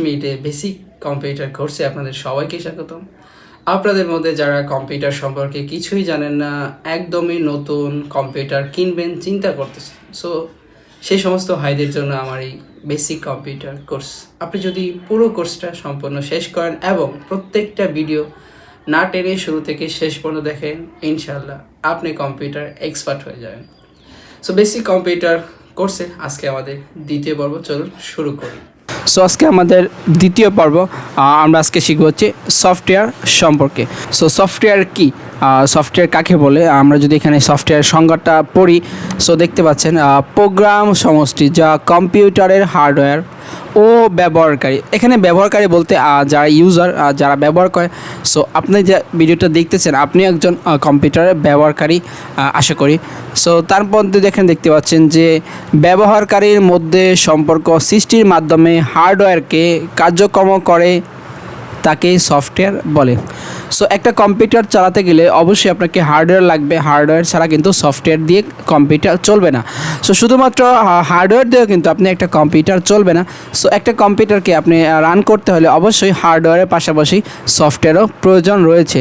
মিনিটে basic computer কোর্সে আপনাদের সবাইকে স্বাগতম। আপনাদের মধ্যে যারা কম্পিউটার সম্পর্কে কিছুই জানেন না, একদমই নতুন কম্পিউটার কিনবেন চিন্তা করতেছেন, সো সেই সমস্ত ভাইদের জন্য আমার এই বেসিক কম্পিউটার কোর্স। আপনি যদি পুরো কোর্সটা সম্পূর্ণ শেষ করেন এবং প্রত্যেকটা ভিডিও না টেনে শুরু থেকে শেষ পর্যন্ত দেখেন, ইনশাআল্লাহ আপনি কম্পিউটার এক্সপার্ট হয়ে যাবেন। সো বেসিক কম্পিউটার কোর্সে আজকে আমাদের দ্বিতীয় পর্ব, চলুন শুরু করি। সো আজকে আমাদের দ্বিতীয় পর্ব, আমরা আজকে শিখব হচ্ছে সফটওয়্যার সম্পর্কে। সো সফটওয়্যার কি, সফটওয়্যার কাকে বলে, আমরা যদি এখানে সফটওয়্যার সংজ্ঞাটা পড়ি, সো দেখতে পাচ্ছেন প্রোগ্রাম সমষ্টি যা কম্পিউটারের হার্ডওয়্যার ও ব্যবহারকারী। এখানে ব্যবহারকারী বলতে যারা ইউজার, যারা ব্যবহার করে। সো আপনি যে ভিডিওটা দেখতেছেন, আপনি একজন কম্পিউটারের ব্যবহারকারী আশা করি। সো তার মধ্যে দেখতে পাচ্ছেন যে ব্যবহারকারীর মধ্যে সম্পর্ক সৃষ্টির মাধ্যমে হার্ডওয়্যারকে কার্যক্রম করে তাকে সফটওয়্যার বলে। সো একটা কম্পিউটার চালাতে গেলে অবশ্যই আপনাকে হার্ডওয়্যার লাগবে, হার্ডওয়্যার ছাড়া কিন্তু সফটওয়্যার দিয়ে কম্পিউটার চলবে না। সো শুধুমাত্র হার্ডওয়্যার দিয়েও কিন্তু আপনি একটা কম্পিউটার চলবে না। সো একটা কম্পিউটারকে আপনি রান করতে হলে অবশ্যই হার্ডওয়্যারের পাশাপাশি সফটওয়্যারও প্রয়োজন রয়েছে।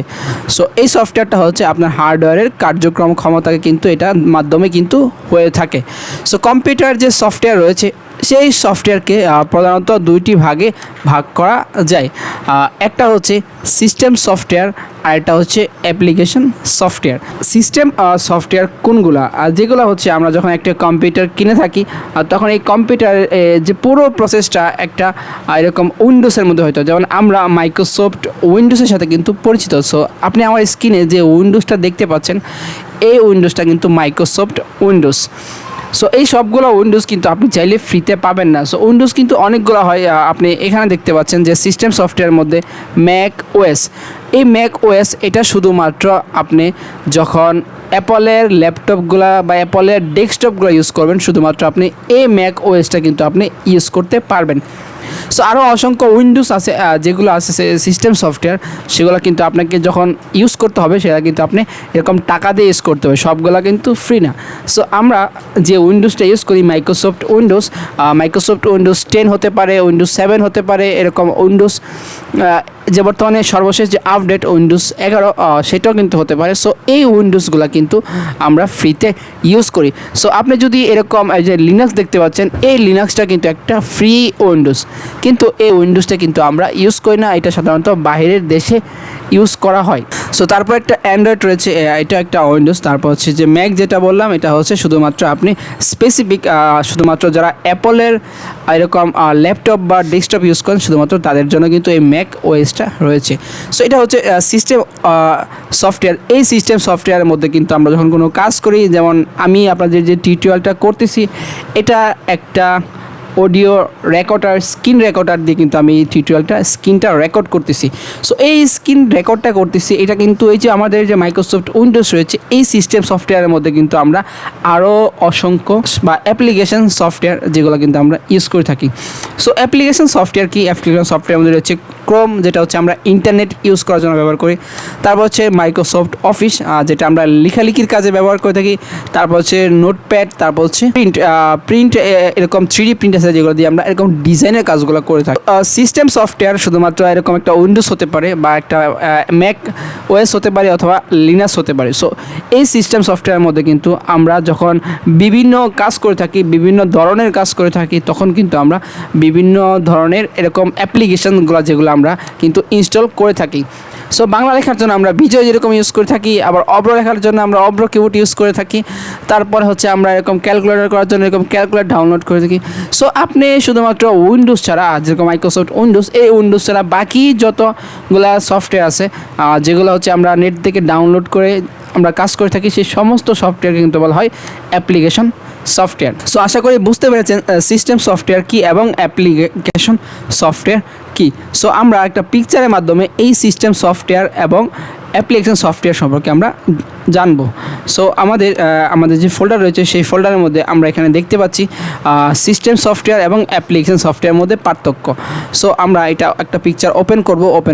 সো এই সফটওয়্যারটা হচ্ছে আপনার হার্ডওয়্যারের কার্যক্রম ক্ষমতাকে কিন্তু এটার মাধ্যমে কিন্তু হয়ে থাকে। সো কম্পিউটার যে সফটওয়্যার রয়েছে সেই সফটওয়্যারকে প্রধানত দুইটি ভাগে ভাগ করা যায়। একটা হচ্ছে সিস্টেম সফটওয়্যার আর একটা হচ্ছে অ্যাপ্লিকেশন সফটওয়্যার। সিস্টেম সফটওয়্যার কোনগুলো, যেগুলো হচ্ছে আমরা যখন একটা কম্পিউটার কিনে থাকি তখন এই কম্পিউটারের যে পুরো প্রসেসটা একটা এরকম উইন্ডোজের মধ্যে হয়তো, যেমন আমরা মাইক্রোসফট উইন্ডোজের সাথে কিন্তু পরিচিত। সো আপনি আমার স্ক্রিনে যে উইন্ডোজটা দেখতে পাচ্ছেন, এই উইন্ডোজটা কিন্তু মাইক্রোসফট উইন্ডোজ। সো এই সবগুলো উইন্ডোজ কিন্তু আপনি চাইলে ফ্রিতে পাবেন না। সো উইন্ডোজ কিন্তু অনেকগুলো হয়। আপনি এখানে দেখতে পাচ্ছেন যে সিস্টেম সফটওয়্যারের মধ্যে ম্যাক ওএস। এই ম্যাক ওএস এটা শুধুমাত্র আপনি যখন অ্যাপলের ল্যাপটপগুলো বা অ্যাপলের ডেস্কটপগুলো ইউজ করবেন, শুধুমাত্র আপনি এই ম্যাক ওএসটা কিন্তু আপনি ইউজ করতে পারবেন। সো আরও অসংখ্য উইন্ডোজ আছে, যেগুলো আছে সিস্টেম সফটওয়্যার, সেগুলো কিন্তু আপনাকে যখন ইউজ করতে হবে সেটা কিন্তু আপনি এরকম টাকা দিয়ে ইউজ করতে হবে, সবগুলো কিন্তু ফ্রি না। সো আমরা যে উইন্ডোজটা ইউজ করি মাইক্রোসফট উইন্ডোজ, মাইক্রোসফট উইন্ডোজ 10 হতে পারে, উইন্ডোজ 7 হতে পারে, এরকম উইন্ডোজ যে বর্তমানে সর্বশেষ যে আপডেট উইন্ডোজ 11 সেটাও কিন্তু হতে পারে। সো এই উইন্ডোজগুলো কিন্তু আমরা ফ্রিতে ইউজ করি। সো আপনি যদি এরকম যে লিনাক্স দেখতে পাচ্ছেন, এই লিনাক্সটা কিন্তু একটা ফ্রি উইন্ডোজ, কিন্তু এই উইন্ডোজটা কিন্তু আমরা ইউজ করি না, এটা সাধারণত বাইরের দেশে ইউজ করা হয়। সো তারপর একটা অ্যান্ড্রয়েড রয়েছে, এটা একটা উইন্ডোজ। তারপর হচ্ছে যে ম্যাক যেটা বললাম, এটা হচ্ছে শুধুমাত্র আপনি স্পেসিফিক, শুধুমাত্র যারা অ্যাপলের এরকম ল্যাপটপ বা ডেস্কটপ ইউজ করেন শুধুমাত্র তাদের জন্য কিন্তু এই ম্যাক ওএসটা রয়েছে। সো এটা হচ্ছে সিস্টেম সফটওয়্যার। এই সিস্টেম সফটওয়্যারের মধ্যে কিন্তু আমরা যখন কোনো কাজ করি, যেমন আমি আপনাদের যে টিউটোরিয়ালটা করতেছি, এটা একটা অডিও রেকর্ডার, স্ক্রিন রেকর্ডার দিয়ে কিন্তু আমি টিউটোরিয়ালটা স্ক্রিনটা রেকর্ড করতেছি। সো এই স্ক্রিন রেকর্ডটা করতেছি, এটা কিন্তু এই যে আমাদের যে মাইক্রোসফট উইন্ডোজ রয়েছে এই সিস্টেম সফটওয়্যারের মধ্যে কিন্তু আমরা আরও অসংখ্য বা অ্যাপ্লিকেশন সফটওয়্যার যেগুলো কিন্তু আমরা ইউজ করে থাকি। সো অ্যাপ্লিকেশন সফটওয়্যার কি, অ্যাপ্লিকেশন সফটওয়্যার মধ্যে রয়েছে ক্রোম, যেটা হচ্ছে আমরা ইন্টারনেট ইউজ করার জন্য ব্যবহার করি। তারপর হচ্ছে মাইক্রোসফট অফিস, যেটা আমরা লেখালেখির কাজে ব্যবহার করে থাকি। তারপর হচ্ছে নোটপ্যাড, তারপর হচ্ছে প্রিন্ট এরকম 3D প্রিন্ট আছে যেগুলো দিয়ে আমরা এরকম ডিজাইনের কাজগুলো করে থাকি। সিস্টেম সফটওয়্যার শুধুমাত্র এরকম একটা উইন্ডোজ হতে পারে বা একটা ম্যাক ওএস হতে পারে অথবা লিনাক্স হতে পারে। সো এই সিস্টেম সফটওয়্যারের মধ্যে কিন্তু আমরা যখন বিভিন্ন কাজ করে থাকি, বিভিন্ন ধরনের কাজ করে থাকি, তখন কিন্তু আমরা বিভিন্ন ধরনের এরকম অ্যাপ্লিকেশনগুলো যেগুলো আমরা কিন্তু ইনস্টল করে থাকি। সো বাংলা লেখার জন্য আমরা বিজয় যেরকম ইউজ করে থাকি, আবার অব্র লেখার জন্য আমরা অব্র কিবোর্ড ইউজ করে থাকি। তারপরে হচ্ছে আমরা এরকম ক্যালকুলেটর করার জন্য এরকম ক্যালকুলেটর ডাউনলোড করে থাকি। সো আপনি শুধুমাত্র উইন্ডোজ ছাড়া, যেরকম মাইক্রোসফট উইন্ডোজ, এই উইন্ডোজ ছাড়া বাকি যতগুলো সফটওয়্যার আছে যেগুলো হচ্ছে আমরা নেট থেকে ডাউনলোড করে আমরা কাজ করে থাকি, সেই সমস্ত সফটওয়্যার কিন্তু বলা হয় অ্যাপ্লিকেশন সফটওয়্যার। সো আশা করি বুঝতে পেরেছেন সিস্টেম সফটওয়্যার কি এবং অ্যাপ্লিকেশন সফটওয়্যার কি। সো আমরা একটা পিকচারের মাধ্যমে এই সিস্টেম সফটওয়্যার এবং অ্যাপ্লিকেশন সফটওয়্যার সম্পর্কে আমরা জানবো। সো আমাদের যে ফোল্ডার রয়েছে সেই ফোল্ডারের মধ্যে আমরা এখানে দেখতে পাচ্ছি সিস্টেম সফটওয়্যার এবং অ্যাপ্লিকেশন সফটওয়্যারের মধ্যে পার্থক্য। সো আমরা এটা একটা পিকচার ওপেন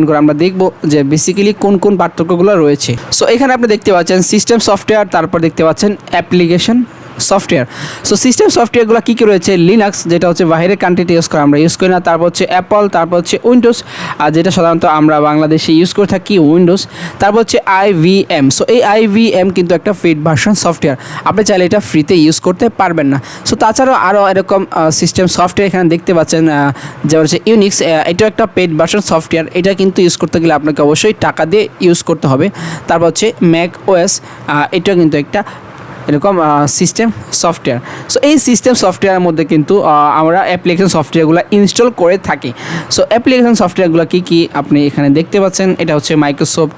করে আমরা দেখব যে বেসিক্যালি কোন কোন পার্থক্যগুলো রয়েছে। সো এখানে আপনি দেখতে পাচ্ছেন সিস্টেম সফটওয়্যার, তারপর দেখতে পাচ্ছেন অ্যাপ্লিকেশন সফটওয়্যার। সো সিস্টেম সফটওয়্যারগুলো কী কী রয়েছে, লিনাক্স যেটা হচ্ছে বাইরের কান্ট্রিতে ইউজ করে আমরা ইউজ করি না, তারপর হচ্ছে অ্যাপল, তারপর হচ্ছে উইন্ডোজ আর যেটা সাধারণত আমরা বাংলাদেশে ইউজ করে থাকি উইন্ডোজ, তারপর হচ্ছে IVM। সো এই IVM কিন্তু একটা পেইড ভার্সন সফটওয়্যার, আপনি চাইলে এটা ফ্রিতে ইউজ করতে পারবেন না। সো তাছাড়াও আরও এরকম সিস্টেম সফটওয়্যার এখানে দেখতে পাচ্ছেন, যেমন হচ্ছে ইউনিক্স, এটাও একটা পেইড ভার্সন সফটওয়্যার, এটা কিন্তু ইউজ করতে গেলে আপনাকে অবশ্যই টাকা দিয়ে ইউজ করতে হবে। তারপর হচ্ছে ম্যাক OS, এটাও কিন্তু একটা এরকম সিস্টেম সফটওয়্যার। সো এই সিস্টেম সফটওয়্যারের মধ্যে কিন্তু আমরা অ্যাপ্লিকেশন সফটওয়্যারগুলো ইনস্টল করে থাকি। সো অ্যাপ্লিকেশন সফটওয়্যারগুলো কী কী আপনি এখানে দেখতে পাচ্ছেন, এটা হচ্ছে মাইক্রোসফট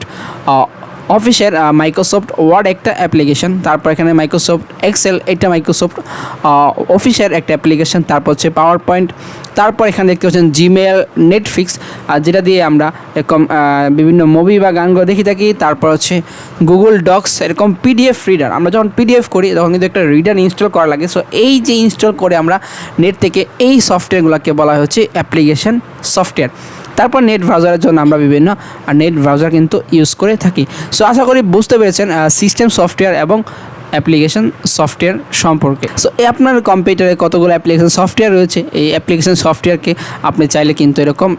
অফিসের মাইক্রোসফট ওয়ার্ড একটা অ্যাপ্লিকেশন, তারপর এখানে মাইক্রোসফট এক্সেল, এটা মাইক্রোসফট অফিসের একটা অ্যাপ্লিকেশন, তারপর হচ্ছে পাওয়ার পয়েন্ট, তারপর এখানে দেখতে পাচ্ছেন জিমেল, নেটফ্লিক্স যেটা দিয়ে আমরা এরকম বিভিন্ন মুভি বা গানগুলো দেখে থাকি, তারপর হচ্ছে গুগল ডক্স, এরকম PDF রিডার, আমরা যখন PDF করি তখন কিন্তু একটা রিডার ইনস্টল করা লাগে। সো এই যে ইনস্টল করে আমরা নেট থেকে এই সফটওয়্যারগুলোকে বলা হচ্ছে অ্যাপ্লিকেশন সফটওয়্যার। তারপর নেট ব্রাউজারের জন্য আমরা বিভিন্ন নেট ব্রাউজার কিন্তু ইউজ করে থাকি। সো আশা করি বুঝতে পেরেছেন সিস্টেম সফটওয়্যার এবং অ্যাপ্লিকেশন সফটওয়্যার সম্পর্কে। সো আপনার কম্পিউটারে কতগুলো অ্যাপ্লিকেশন সফটওয়্যার রয়েছে, এই অ্যাপ্লিকেশন সফটওয়্যারকে আপনি চাইলে কিন্তু এরকম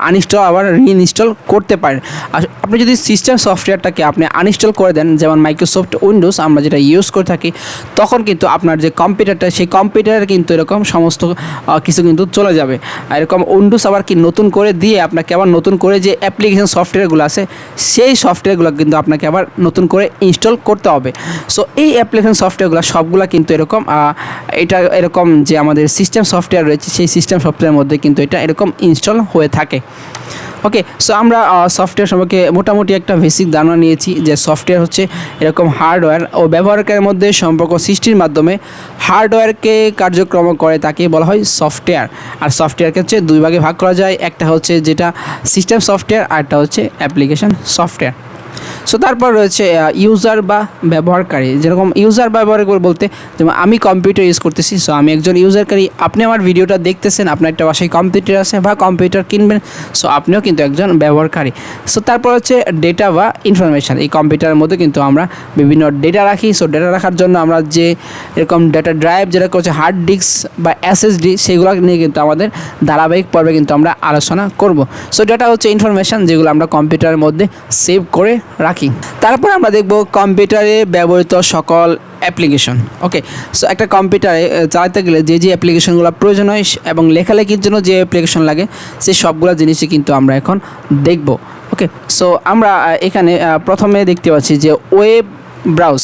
আনইনস্টল আবার রিইনস্টল করতে পারেন। আর আপনি যদি সিস্টেম সফটওয়্যারটাকে আপনি আনইনস্টল করে দেন, যেমন মাইক্রোসফট উইন্ডোজ আমরা যেটা ইউজ করে থাকি, তখন কিন্তু আপনার যে কম্পিউটারটা সেই কম্পিউটারে কিন্তু এরকম সমস্ত কিছু কিন্তু চলে যাবে। এরকম উইন্ডোজ আবার কি নতুন করে দিয়ে আপনাকে আবার নতুন করে যে অ্যাপ্লিকেশন সফটওয়্যারগুলো আছে সেই সফটওয়্যারগুলো কিন্তু আপনাকে আবার নতুন করে ইনস্টল করতে হবে। সো এই অ্যাপ্লিকেশন সফটওয়্যারগুলো সবগুলো কিন্তু এরকম এটা এরকম যে আমাদের সিস্টেম সফটওয়্যার রয়েছে সেই সিস্টেম সফটওয়্যারের মধ্যে কিন্তু এটা এরকম ইনস্টল হয়ে থাকে। ওকে, সো আমরা সফটওয়্যার সম্পর্কে মোটামুটি একটা বেসিক ধারণা নিয়েছি যে সফটওয়্যার হচ্ছে এরকম হার্ডওয়্যার ও ব্যবহারকারীর মধ্যে সম্পর্ক সৃষ্টির মাধ্যমে হার্ডওয়্যারকে কার্যক্রম করে তাকে বলা হয় সফটওয়্যার। আর সফটওয়্যারকে হচ্ছে দুই ভাগে ভাগ করা যায়, একটা হচ্ছে যেটা সিস্টেম সফটওয়্যার আর একটা হচ্ছে অ্যাপ্লিকেশন সফটওয়্যার। সো তারপর রয়েছে ইউজার বা ব্যবহারকারী, যেরকম ইউজার ব্যবহার বলতে যেমন আমি কম্পিউটার ইউজ করতেছি, সো আমি একজন ইউজারকারী, আপনি আমার ভিডিওটা দেখতেছেন, আপনার একটা বাসায় কম্পিউটার আছে বা কম্পিউটার কিনবেন, সো আপনিও কিন্তু একজন ব্যবহারকারী। সো তারপর হচ্ছে ডেটা বা ইনফরমেশান, এই কম্পিউটারের মধ্যে কিন্তু আমরা বিভিন্ন ডেটা রাখি। সো ডেটা রাখার জন্য আমরা যে এরকম ডেটা ড্রাইভ যেটা হচ্ছে হার্ড ডিস্ক বা SSD, সেগুলো নিয়ে কিন্তু আমাদের ধারাবাহিক পর্বে কিন্তু আমরা আলোচনা করব। সো ডেটা হচ্ছে ইনফরমেশান যেগুলো আমরা কম্পিউটারের মধ্যে সেভ করে রাখি। তারপর আমরা দেখব কম্পিউটারে ব্যবহৃত সকল অ্যাপ্লিকেশন। ওকে, সো একটা কম্পিউটারে চালাতে গেলে যে যে অ্যাপ্লিকেশনগুলো প্রয়োজন হয় এবং লেখালেখির জন্য যে অ্যাপ্লিকেশন লাগে সেই সবগুলো জিনিসই কিন্তু আমরা এখন দেখব। ওকে, সো আমরা এখানে প্রথমে দেখতে পাচ্ছি যে ওয়েব ব্রাউজ,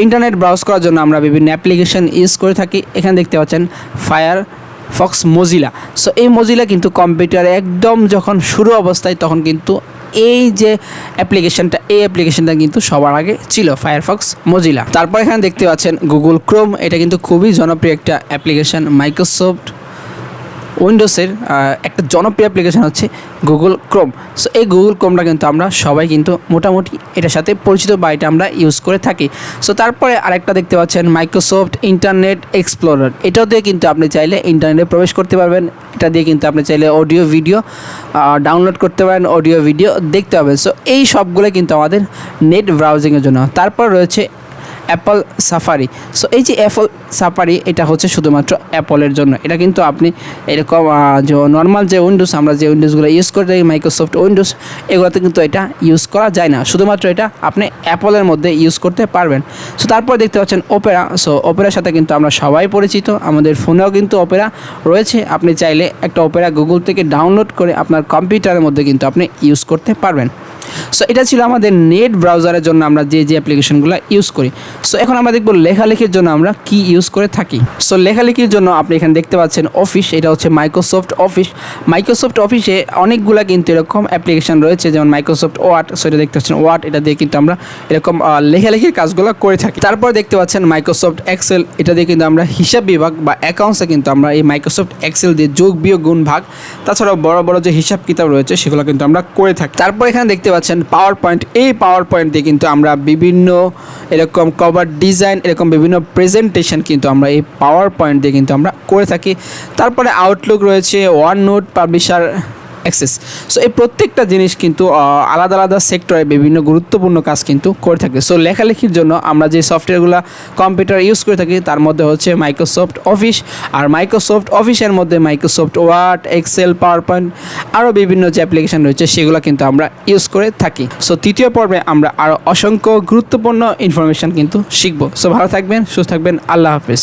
ইন্টারনেট ব্রাউজ করার জন্য আমরা বিভিন্ন অ্যাপ্লিকেশন ইউজ করে থাকি। এখানে দেখতে পাচ্ছেন ফায়ারফক্স, মজিলা। সো এই মজিলা কিন্তু কম্পিউটারে একদম যখন শুরু অবস্থায় তখন কিন্তু এই যে অ্যাপ্লিকেশনটা কিন্তু সবার আগে ছিল ফায়ারফক্স, মজিলা। তারপর এখানে দেখতে পাচ্ছেন গুগল ক্রোম, এটা কিন্তু খুবই জনপ্রিয় একটা অ্যাপ্লিকেশন। মাইক্রোসফট উইন্ডোজের একটা জনপ্রিয় অ্যাপ্লিকেশন হচ্ছে গুগল ক্রোম। সো এই গুগল ক্রোমটা কিন্তু আমরা সবাই কিন্তু মোটামুটি এটার সাথে পরিচিত বা এটা আমরা ইউজ করে থাকি। সো তারপরে আরেকটা দেখতে পাচ্ছেন মাইক্রোসফট ইন্টারনেট এক্সপ্লোরার, এটাও দিয়ে কিন্তু আপনি চাইলে ইন্টারনেটে প্রবেশ করতে পারবেন। এটা দিয়ে কিন্তু আপনি চাইলে অডিও ভিডিও ডাউনলোড করতে পারেন, অডিও ভিডিও দেখতে পাবেন। সো এই সবগুলো কিন্তু আমাদের নেট ব্রাউজিংয়ের জন্য। তারপর রয়েছে অ্যাপল সাফারি। সো এই যে অ্যাপল সাফারি এটা হচ্ছে শুধুমাত্র অ্যাপলের জন্য, এটা কিন্তু আপনি এরকম যে নর্মাল যে উইন্ডোজ আমরা যে উইন্ডোজগুলো ইউজ করে থাকি মাইক্রোসফট উইন্ডোজ, এগুলোতে কিন্তু এটা ইউজ করা যায় না, শুধুমাত্র এটা আপনি অ্যাপলের মধ্যে ইউজ করতে পারবেন। সো তারপর দেখতে পাচ্ছেন ওপেরা। সো ওপেরার সাথে কিন্তু আমরা সবাই পরিচিত, আমাদের ফোনেও কিন্তু ওপেরা রয়েছে। আপনি চাইলে একটা ওপেরা গুগল থেকে ডাউনলোড করে আপনার কম্পিউটারের মধ্যে কিন্তু আপনি ইউজ করতে পারবেন। সো এটা ছিল আমাদের নেট ব্রাউজারের জন্য আমরা যে যে অ্যাপ্লিকেশনগুলো ইউজ করি। সো এখন আমরা দেখব লেখালেখির জন্য আমরা কি ইউজ করে থাকি। সো লেখালেখির জন্য আপনি এখানে দেখতে পাচ্ছেন অফিস, এটা হচ্ছে মাইক্রোসফট অফিস। মাইক্রোসফট অফিসে অনেকগুলো কিন্তু এরকম অ্যাপ্লিকেশন রয়েছে, যেমন মাইক্রোসফট ওয়ার্ড। সো এটা দেখতে পাচ্ছেন ওয়ার্ড, এটা দিয়ে কিন্তু আমরা এরকম লেখালেখির কাজগুলো করে থাকি। তারপর দেখতে পাচ্ছেন মাইক্রোসফট এক্সেল, এটা দিয়ে কিন্তু আমরা হিসাব বিভাগ বা অ্যাকাউন্টসে কিন্তু আমরা এই মাইক্রোসফট এক্সেল দিয়ে যোগ বিয়োগ গুণ ভাগ তাছাড়াও বড় বড় যে হিসাব কিতাব রয়েছে সেগুলো কিন্তু আমরা করে থাকি। তারপর এখানে দেখতে পাচ্ছেন পাওয়ার পয়েন্ট, এই পাওয়ার পয়েন্ট দিয়ে কিন্তু আমরা বিভিন্ন এরকম কভার ডিজাইন এরকম বিভিন্ন প্রেজেন্টেশন কিন্তু আমরা এই পাওয়ার পয়েন্ট দিয়ে কিন্তু আমরা করে থাকি। তারপরে আউটলুক রয়েছে, one note publisher, access. So এই প্রত্যেকটা জিনিস কিন্তু আলাদা আলাদা সেক্টরে বিভিন্ন গুরুত্বপূর্ণ কাজ কিন্তু করে থাকে। সো লেখালেখির জন্য আমরা যে সফটওয়্যারগুলো কম্পিউটার ইউজ করে থাকি তার মধ্যে হচ্ছে মাইক্রোসফট অফিস, আর মাইক্রোসফট অফিসের মধ্যে Microsoft Word, Excel, PowerPoint আরও বিভিন্ন যে অ্যাপ্লিকেশন রয়েছে সেগুলো কিন্তু আমরা ইউজ করে থাকি। সো তৃতীয় পর্বে আমরা আরও অসংখ্য গুরুত্বপূর্ণ ইনফরমেশান কিন্তু শিখব। সো ভালো থাকবেন, সুস্থ থাকবেন, আল্লাহ হাফেজ।